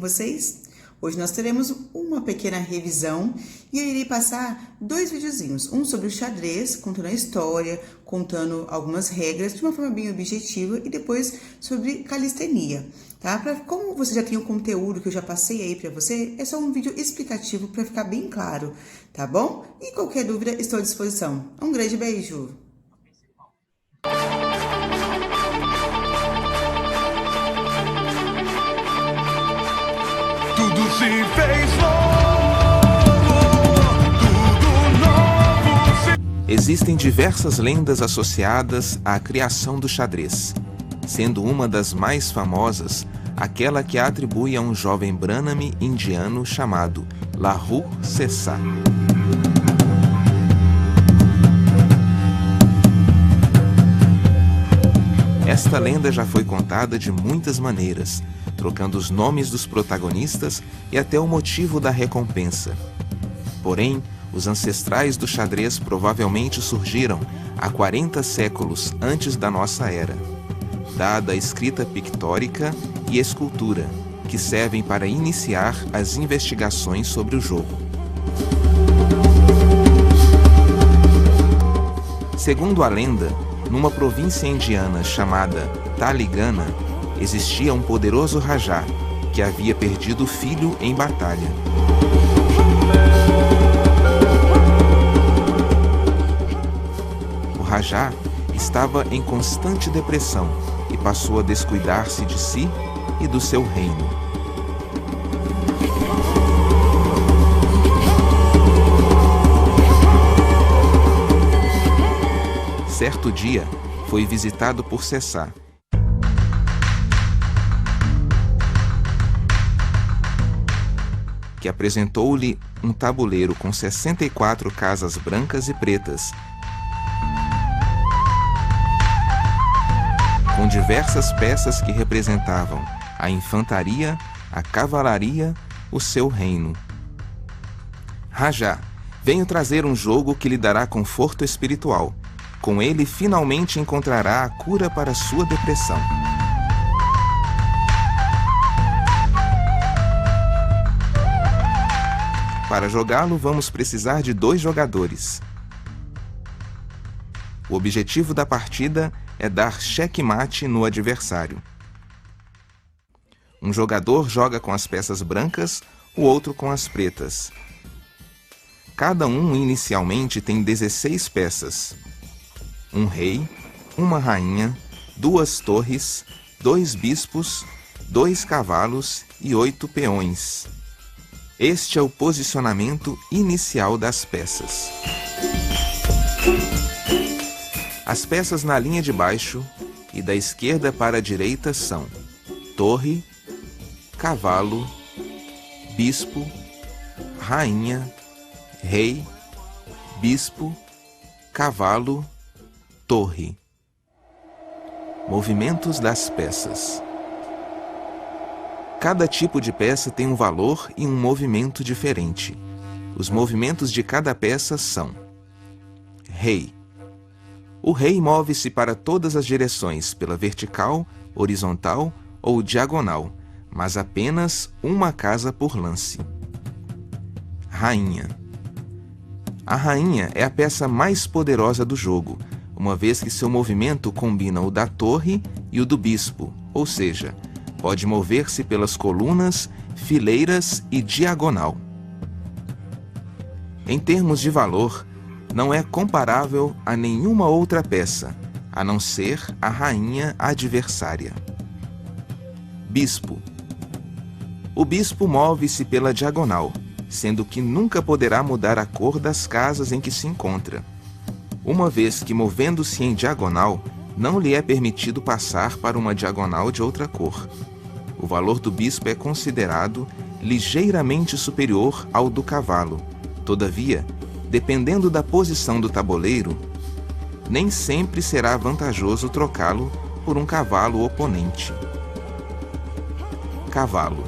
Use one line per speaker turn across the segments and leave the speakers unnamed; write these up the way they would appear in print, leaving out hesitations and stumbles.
vocês? Hoje nós teremos uma pequena revisão e eu irei passar 2 videozinhos. Um sobre o xadrez, contando a história, contando algumas regras de uma forma bem objetiva e depois sobre calistenia, tá? Como você já tem o conteúdo que eu já passei aí para você, é só um vídeo explicativo para ficar bem claro, tá bom? E qualquer dúvida, estou à disposição. Um grande beijo!
Tudo se fez novo, tudo novo.
Existem diversas lendas associadas à criação do xadrez, sendo uma das mais famosas aquela que atribui a um jovem Brahmane indiano chamado Lahul Sesar. Esta lenda já foi contada de muitas maneiras, trocando os nomes dos protagonistas e até o motivo da recompensa. Porém, os ancestrais do xadrez provavelmente surgiram há 40 séculos antes da nossa era, dada a escrita pictórica e escultura, que servem para iniciar as investigações sobre o jogo. Segundo a lenda, numa província indiana chamada Taligana, existia um poderoso Rajá, que havia perdido o filho em batalha. O Rajá estava em constante depressão e passou a descuidar-se de si e do seu reino. Certo dia, foi visitado por Sesar, que apresentou-lhe um tabuleiro com 64 casas brancas e pretas, com diversas peças que representavam a infantaria, a cavalaria, o seu reino. Rajá, venho trazer um jogo que lhe dará conforto espiritual. Com ele, finalmente encontrará a cura para sua depressão. Para jogá-lo, vamos precisar de 2 jogadores. O objetivo da partida é dar checkmate no adversário. Um jogador joga com as peças brancas, o outro com as pretas. Cada um inicialmente tem 16 peças. Um rei, uma rainha, 2 torres, 2 bispos, 2 cavalos e 8 peões. Este é o posicionamento inicial das peças. As peças na linha de baixo e da esquerda para a direita são torre, cavalo, bispo, rainha, rei, bispo, cavalo, torre. Movimentos das peças. Cada tipo de peça tem um valor e um movimento diferente. Os movimentos de cada peça são: rei. O rei move-se para todas as direções, pela vertical, horizontal ou diagonal, mas apenas uma casa por lance. Rainha. A rainha é a peça mais poderosa do jogo, uma vez que seu movimento combina o da torre e o do bispo, ou seja, pode mover-se pelas colunas, fileiras e diagonal. Em termos de valor, não é comparável a nenhuma outra peça, a não ser a rainha adversária. Bispo. O bispo move-se pela diagonal, sendo que nunca poderá mudar a cor das casas em que se encontra, uma vez que, movendo-se em diagonal, não lhe é permitido passar para uma diagonal de outra cor. O valor do bispo é considerado ligeiramente superior ao do cavalo. Todavia, dependendo da posição do tabuleiro, nem sempre será vantajoso trocá-lo por um cavalo oponente. Cavalo.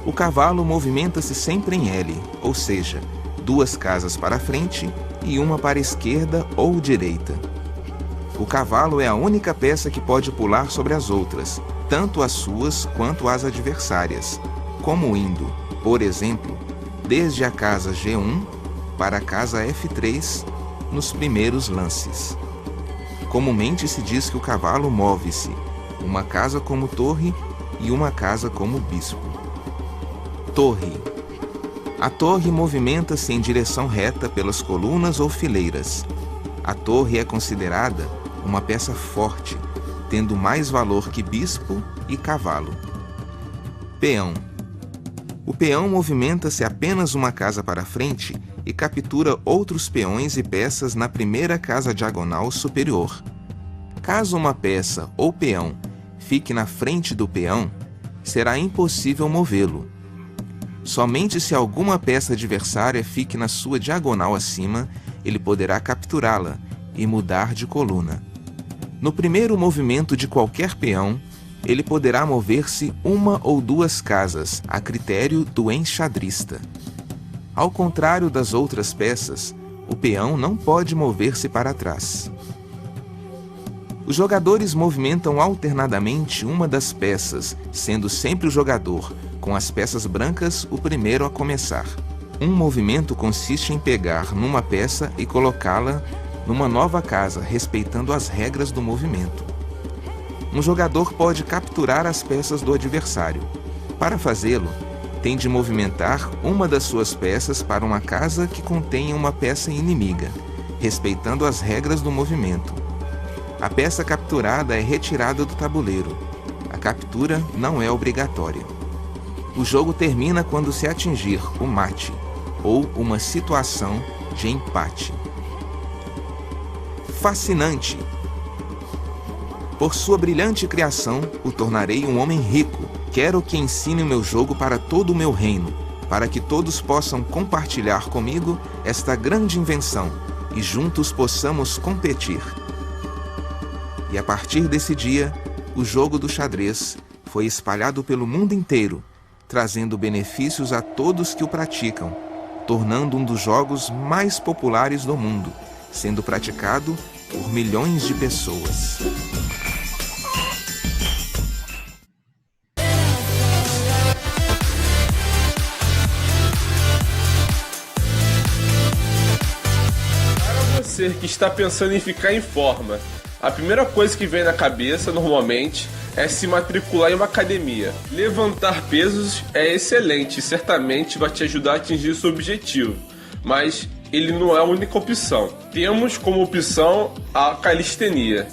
O cavalo movimenta-se sempre em L, ou seja, 2 casas para frente e uma para a esquerda ou direita. O cavalo é a única peça que pode pular sobre as outras, tanto as suas quanto as adversárias, como indo, por exemplo, desde a casa G1 para a casa F3 nos primeiros lances. Comumente se diz que o cavalo move-se, uma casa como torre e uma casa como bispo. Torre. A torre movimenta-se em direção reta pelas colunas ou fileiras. A torre é considerada uma peça forte, tendo mais valor que bispo e cavalo. Peão. O peão movimenta-se apenas uma casa para frente e captura outros peões e peças na primeira casa diagonal superior. Caso uma peça ou peão fique na frente do peão, será impossível movê-lo. Somente se alguma peça adversária fique na sua diagonal acima, ele poderá capturá-la e mudar de coluna. No primeiro movimento de qualquer peão, ele poderá mover-se uma ou duas casas, a critério do enxadrista. Ao contrário das outras peças, o peão não pode mover-se para trás. Os jogadores movimentam alternadamente uma das peças, sendo sempre o jogador, com as peças brancas, o primeiro a começar. Um movimento consiste em pegar numa peça e colocá-la numa nova casa, respeitando as regras do movimento. Um jogador pode capturar as peças do adversário. Para fazê-lo, tem de movimentar uma das suas peças para uma casa que contenha uma peça inimiga, respeitando as regras do movimento. A peça capturada é retirada do tabuleiro. A captura não é obrigatória. O jogo termina quando se atingir o mate, ou uma situação de empate. Fascinante! Por sua brilhante criação, o tornarei um homem rico. Quero que ensine o meu jogo para todo o meu reino, para que todos possam compartilhar comigo esta grande invenção e juntos possamos competir. E a partir desse dia, o jogo do xadrez foi espalhado pelo mundo inteiro, trazendo benefícios a todos que o praticam, tornando um dos jogos mais populares do mundo, sendo praticado por milhões de pessoas.
Para você que está pensando em ficar em forma, a primeira coisa que vem na cabeça, normalmente, é se matricular em uma academia. Levantar pesos é excelente e certamente vai te ajudar a atingir seu objetivo, mas ele não é a única opção. Temos como opção a calistenia.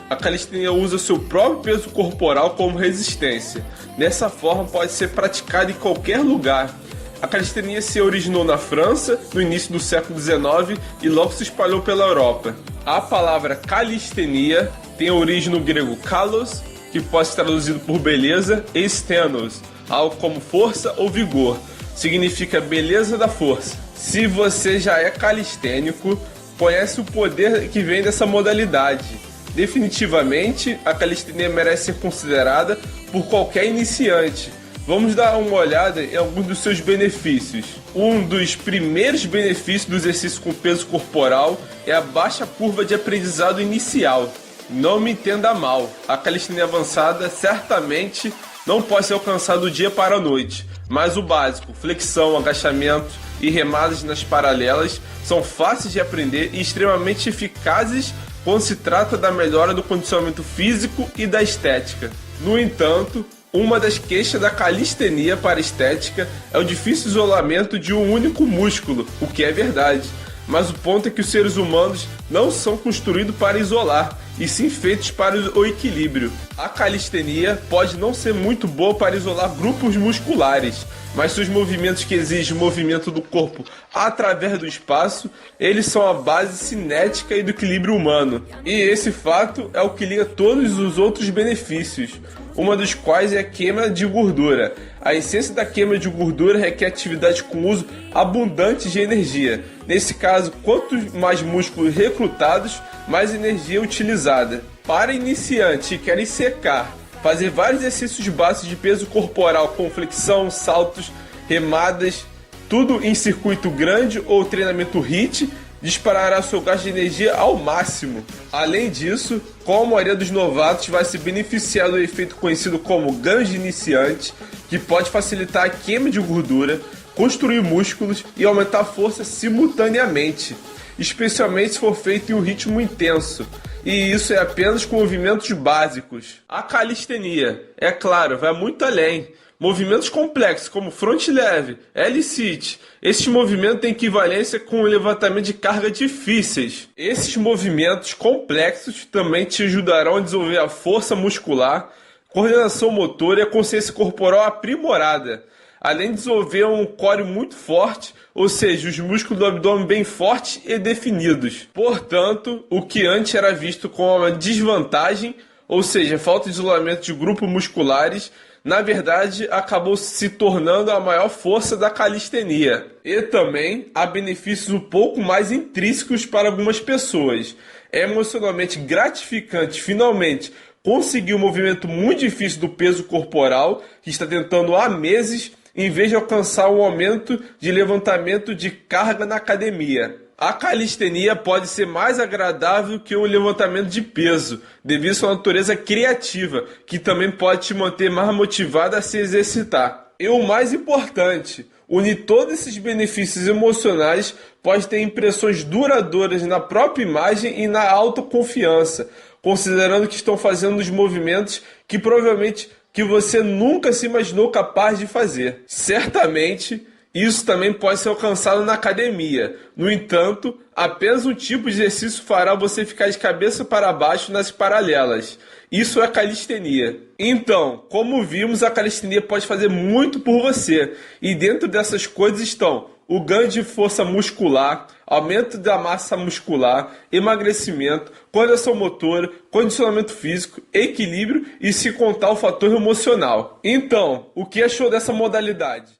A calistenia usa seu próprio peso corporal como resistência. Dessa forma pode ser praticada em qualquer lugar. A calistenia se originou na França no início do século XIX e logo se espalhou pela Europa. A palavra calistenia tem origem no grego kalos, que pode ser traduzido por beleza, e stenos, algo como força ou vigor. Significa beleza da força. Se você já é calistênico, conhece o poder que vem dessa modalidade. Definitivamente, a calistenia merece ser considerada por qualquer iniciante. Vamos dar uma olhada em alguns dos seus benefícios. Um dos primeiros benefícios do exercício com peso corporal é a baixa curva de aprendizado inicial. Não me entenda mal, a calistenia avançada certamente não pode ser alcançada do dia para a noite, mas o básico, flexão, agachamento e remadas nas paralelas, são fáceis de aprender e extremamente eficazes quando se trata da melhora do condicionamento físico e da estética. No entanto, uma das queixas da calistenia para a estética é o difícil isolamento de um único músculo, o que é verdade. Mas o ponto é que os seres humanos não são construídos para isolar, e sim feitos para o equilíbrio. A calistenia pode não ser muito boa para isolar grupos musculares, mas seus movimentos que exigem movimento do corpo através do espaço, eles são a base cinética e do equilíbrio humano. E esse fato é o que liga todos os outros benefícios, uma dos quais é a queima de gordura. A essência da queima de gordura requer atividade com uso abundante de energia. Nesse caso, quanto mais músculos recrutados, mais energia utilizada. Para iniciantes que querem secar, fazer vários exercícios básicos de peso corporal com flexão, saltos, remadas, tudo em circuito grande ou treinamento HIIT, disparará seu gasto de energia ao máximo. Além disso, como a maioria dos novatos vai se beneficiar do efeito conhecido como ganho de iniciante, que pode facilitar a queima de gordura, construir músculos e aumentar a força simultaneamente, especialmente se for feito em um ritmo intenso. E isso é apenas com movimentos básicos. A calistenia, é claro, vai muito além. Movimentos complexos como front leve, L-sit, esses movimentos têm equivalência com o levantamento de carga difíceis. Esses movimentos complexos também te ajudarão a desenvolver a força muscular, coordenação motora e a consciência corporal aprimorada, além de desenvolver um core muito forte, ou seja, os músculos do abdômen bem fortes e definidos. Portanto, o que antes era visto como uma desvantagem, ou seja, falta de isolamento de grupos musculares, na verdade acabou se tornando a maior força da calistenia. E também há benefícios um pouco mais intrínsecos para algumas pessoas. É emocionalmente gratificante finalmente conseguir um movimento muito difícil do peso corporal que está tentando há meses, em vez de alcançar um aumento de levantamento de carga na academia. A calistenia pode ser mais agradável que o levantamento de peso, devido à sua natureza criativa, que também pode te manter mais motivado a se exercitar. E o mais importante, unir todos esses benefícios emocionais pode ter impressões duradouras na própria imagem e na autoconfiança, considerando que estão fazendo os movimentos que provavelmente que você nunca se imaginou capaz de fazer. Certamente, isso também pode ser alcançado na academia. No entanto, apenas um tipo de exercício fará você ficar de cabeça para baixo nas paralelas. Isso é calistenia. Então, como vimos, a calistenia pode fazer muito por você. E dentro dessas coisas estão o ganho de força muscular, aumento da massa muscular, emagrecimento, coordenação motora, condicionamento físico, equilíbrio e se contar o fator emocional. Então, o que achou dessa modalidade?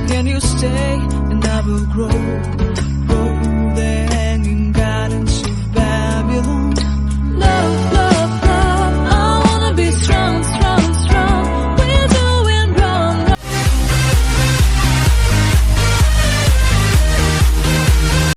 Can you stay and I will grow?